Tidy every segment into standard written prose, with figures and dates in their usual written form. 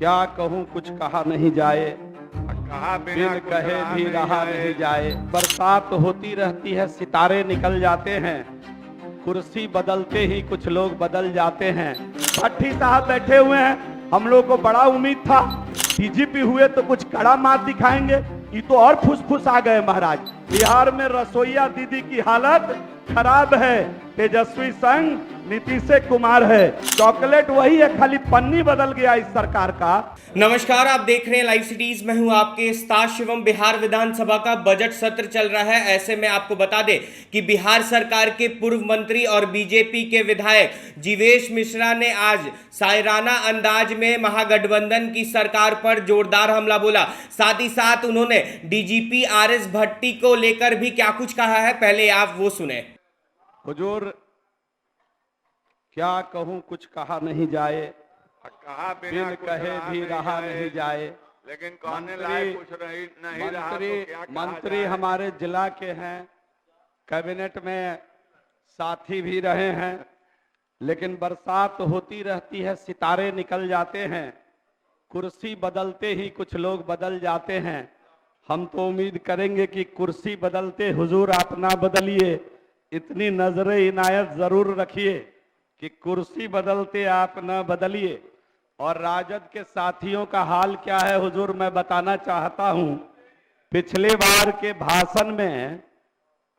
क्या कहूँ कुछ कहा नहीं जाए, कहा बिन बिना कुछ कहे रहा भी रहा नहीं जाए। बरसात होती रहती है, सितारे निकल जाते हैं, कुर्सी बदलते ही कुछ लोग बदल जाते हैं। भट्टी साहब बैठे हुए हैं, हम लोग को बड़ा उम्मीद था डीजीपी हुए तो कुछ कड़ा मात दिखाएंगे, ये तो और फुसफुस आ गए महाराज। बिहार में रसोईया दीदी की हालत खराब है, तेजस्वी संग नीतीश कुमार है, चॉकलेट वही है, खाली पन्नी बदल गया इस सरकार का। नमस्कार, आप देख रहे हैं लाइव सिटीज। मैं हूं आपके उस्ताद शिवम। बिहार विधानसभा का बजट सत्र चल रहा है। ऐसे में आपको बता दें कि बिहार सरकार के पूर्व मंत्री और बीजेपी के विधायक जीवेश मिश्रा ने आज शायराना अंदाज में महागठबंधन की सरकार पर जोरदार हमला बोला। साथ ही साथ उन्होंने डीजीपी आरएस भट्टी को लेकर भी क्या कुछ कहा है, पहले आप वो सुने। हुजूर, क्या कहूँ कुछ कहा नहीं जाए, कहा बिना बिन कुछ कहे भी रहा नहीं जाए। लेकिन कहने लायक कुछ नहीं रहा तो क्या कहा मंत्री जाए? हमारे जिला के हैं, कैबिनेट में साथी भी रहे हैं, लेकिन बरसात होती रहती है, सितारे निकल जाते हैं, कुर्सी बदलते ही कुछ लोग बदल जाते हैं। हम तो उम्मीद करेंगे कि कुर्सी बदलते हुजूर आप ना बदलिए, इतनी नजर इनायत जरूर रखिए कि कुर्सी बदलते आप न बदलिए। और राजद के साथियों का हाल क्या है हुजूर, मैं बताना चाहता हूं। पिछले बार के भाषण में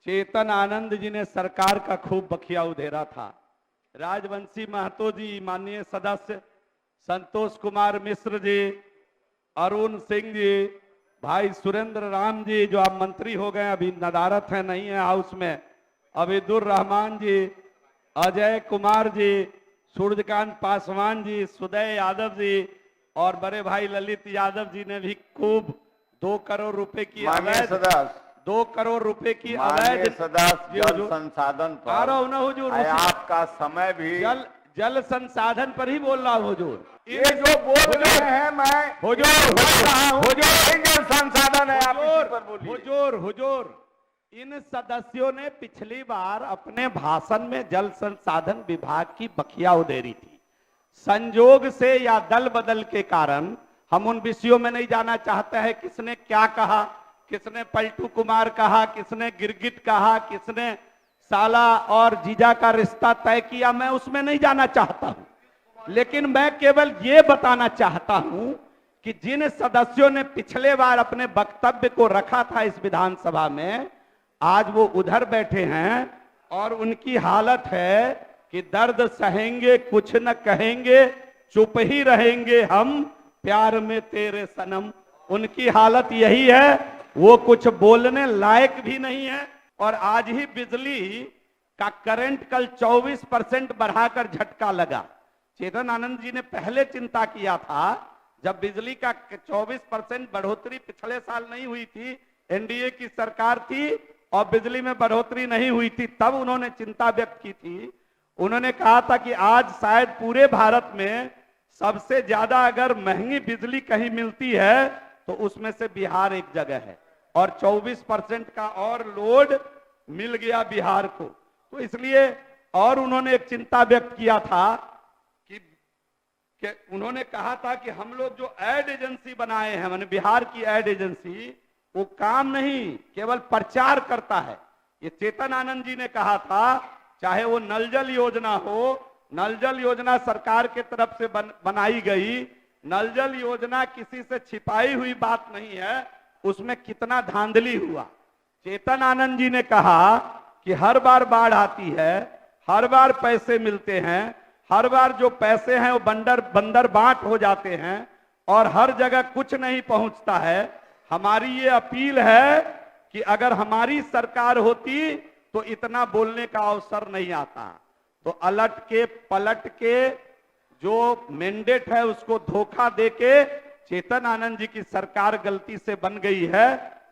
चेतन आनंद जी ने सरकार का खूब बखिया उधेरा था। राजवंशी महतो जी, माननीय सदस्य संतोष कुमार मिश्र जी, अरुण सिंह जी, भाई सुरेंद्र राम जी जो अब मंत्री हो गए, अभी नदारत है, नहीं है हाउस में, अबीदुर रहमान जी, अजय कुमार जी, सूर्यकांत पासवान जी, सुदय यादव जी और बड़े भाई ललित यादव जी ने भी खूब 2 करोड़ रुपए की अवैध 2 करोड़ रुपए की अवैध सदस्य जल संसाधन आ रहा हूं ना हुजूर, आपका समय भी जल संसाधन पर ही बोल रहा हूं हुजूर। ये जो बोल रहे हैं मैं हुजूर जल संसाधन है, आप इसी पर बोलिए। हुजूर, इन सदस्यों ने पिछली बार अपने भाषण में जल संसाधन विभाग की बखिया उधेरी थी। संजोग से या दल बदल के कारण हम उन विषयों में नहीं जाना चाहते हैं, किसने क्या कहा, किसने पलटू कुमार कहा, किसने गिरगिट कहा, किसने साला और जीजा का रिश्ता तय किया, मैं उसमें नहीं जाना चाहता हूं। लेकिन मैं केवल ये बताना चाहता हूं कि जिन सदस्यों ने पिछले बार अपने वक्तव्य को रखा था इस विधानसभा में, आज वो उधर बैठे हैं और उनकी हालत है कि दर्द सहेंगे कुछ न कहेंगे, चुप ही रहेंगे हम प्यार में तेरे सनम। उनकी हालत यही है, वो कुछ बोलने लायक भी नहीं है। और आज ही बिजली का करंट कल 24% बढ़ाकर झटका लगा। चेतन आनंद जी ने पहले चिंता किया था, जब बिजली का 24% बढ़ोतरी पिछले साल नहीं हुई थी, एनडीए की सरकार थी और बिजली में बढ़ोतरी नहीं हुई थी, तब उन्होंने चिंता व्यक्त की थी। उन्होंने कहा था कि आज शायद पूरे भारत में सबसे ज्यादा अगर महंगी बिजली कहीं मिलती है तो उसमें से बिहार एक जगह है, और 24% का और लोड मिल गया बिहार को। तो इसलिए और उन्होंने एक चिंता व्यक्त किया था कि उन्होंने कहा था कि हम लोग जो एड एजेंसी बनाए हैं, माने बिहार की एड एजेंसी, वो काम नहीं केवल प्रचार करता है। ये चेतन आनंद जी ने कहा था, चाहे वो नल जल योजना हो, नल जल योजना सरकार के तरफ से बनाई गई, नल जल योजना किसी से छिपाई हुई बात नहीं है, उसमें कितना धांधली हुआ। चेतन आनंद जी ने कहा कि हर बार बाढ़ आती है, हर बार पैसे मिलते हैं, हर बार जो पैसे हैं वो बंदर बांट हो जाते हैं और हर जगह कुछ नहीं पहुंचता है। हमारी ये अपील है कि अगर हमारी सरकार होती तो इतना बोलने का अवसर नहीं आता। तो अलट के पलट के जो मैंडेट है उसको धोखा देके चेतन आनंद जी की सरकार गलती से बन गई है।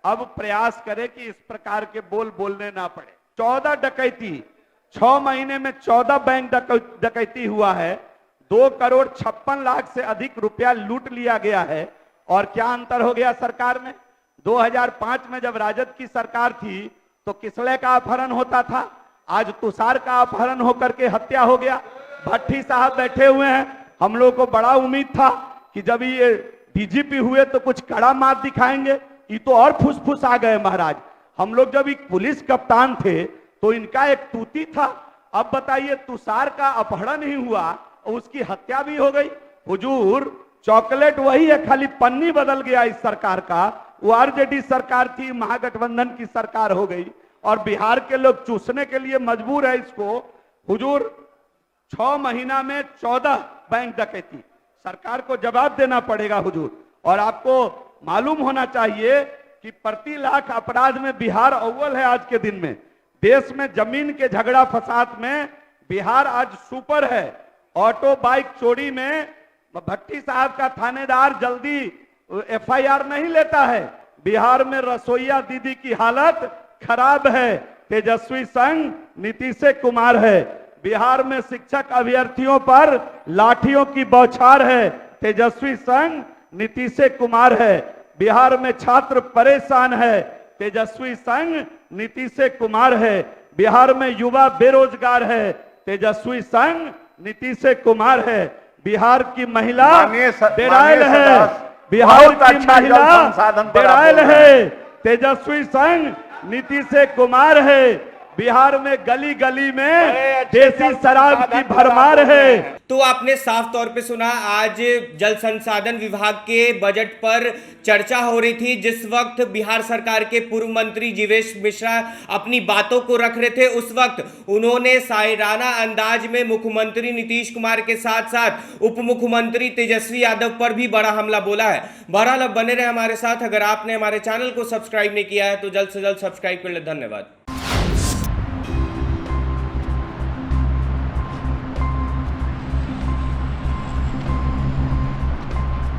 अब प्रयास करें कि इस प्रकार के बोलने ना पड़े। 14 डकैती, 6 महीने में 14 बैंक डकैती हुआ है, 2 करोड़ 56 लाख से अधिक रुपया लूट लिया गया है। और क्या अंतर हो गया सरकार में? 2005 में जब राजद की सरकार थी तो किसले का अपहरण होता था, आज तुषार का अपहरण होकर के हत्या हो गया। भट्टी साहब बैठे हुए हैं, हम लोग को बड़ा उम्मीद था कि जब ये डीजीपी हुए तो कुछ कड़ा मात दिखाएंगे, ये तो और फुसफुस आ गए महाराज। हम लोग जब एक पुलिस कप्तान थे तो इनका एक तूती था, अब बताइए तुषार का अपहरण ही हुआ और उसकी हत्या भी हो गई। हुजूर चॉकलेट वही है, खाली पन्नी बदल गया इस सरकार का। वो आरजेडी सरकार थी, महागठबंधन की सरकार हो गई और बिहार के लोग चूसने के लिए मजबूर है इसको। हुजूर 6 महीना में 14 बैंक डकैती, सरकार को जवाब देना पड़ेगा हुजूर। और आपको मालूम होना चाहिए कि प्रति लाख अपराध में बिहार अव्वल है आज के दिन में। देश में जमीन के झगड़ा फसाद में बिहार आज सुपर है। ऑटो बाइक चोरी में भट्टी साहब का थानेदार जल्दी एफआईआर नहीं लेता है। बिहार में रसोईया दीदी की हालत खराब है, तेजस्वी संग नीतीश कुमार है। बिहार में शिक्षक अभ्यर्थियों पर लाठियों की बौछार है, तेजस्वी संग नीतीश कुमार है। बिहार में छात्र परेशान है, तेजस्वी संग नीतीश कुमार है। बिहार में युवा बेरोजगार है, तेजस्वी संग नीतीश कुमार है। बिहार की महिला डेरायल है, बिहार की महिला डेरायल है, तेजस्वी संग नीतीश कुमार है। बिहार में गली गली में देसी शराब की भरमार है। तो आपने साफ तौर पे सुना, आज जल संसाधन विभाग के बजट पर चर्चा हो रही थी। जिस वक्त बिहार सरकार के पूर्व मंत्री जीवेश मिश्रा अपनी बातों को रख रहे थे, उस वक्त उन्होंने शायराना अंदाज में मुख्यमंत्री नीतीश कुमार के साथ साथ उप मुख्यमंत्री तेजस्वी यादव पर भी बड़ा हमला बोला है। बहरहाल अब बने रहे हमारे साथ। अगर आपने हमारे चैनल को सब्सक्राइब नहीं किया है तो जल्द से जल्द सब्सक्राइब कर ले। धन्यवाद।